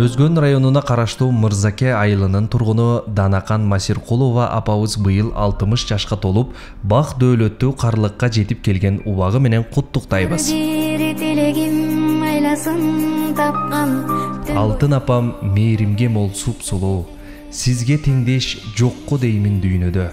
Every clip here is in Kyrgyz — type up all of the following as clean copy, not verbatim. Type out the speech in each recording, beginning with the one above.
Өзгөн районуна караштуу Мырзаке айылынын тургуну Данакан Масиркулова апабыз быйыл 60 жашка толуп, бак дөөлөттүү карлыкка жетип келген убагы менен куттуктайбыз. Алтын апам мээримге мол суп-сулуу, сизге теңдеш жокко деймин дүйнөдө.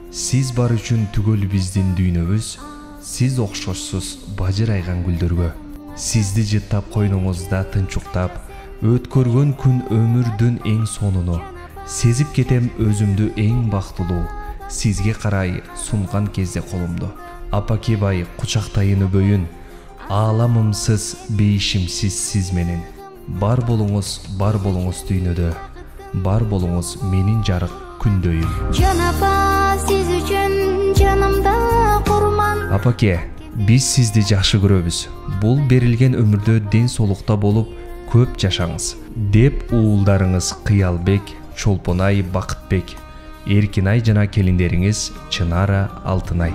Сиз бар үчүн түгөл биздин дүйнөбүз, сиз окшошсуз бажырайган гүлдөргө. Сизди жыттап койнуңузда тынчуктап, өткөргөн күн өмүрдүн эң сонуну, сезип кетем өзүмдү эң бактылуу, сизге карай сунган кезде колумду. Апакебай кучактайын өбөйүн, ааламымсыз, бейишимсиз сиз менен. Бар болуңуз дүйнөдө, бар болуңуз менин жарык күндөйүм. Жан апа, сиз үчүн жанымда курман. Апаке, биз сизди жакшы көрөбүз. Бул берилген өмүрдө ден соолукта болуп, көп жашаңыз, деп уулдарыңыз Кыялбек, Чолпонай, Бакытбек, Эркинай жана келиндериңиз Чынара, Алтынай.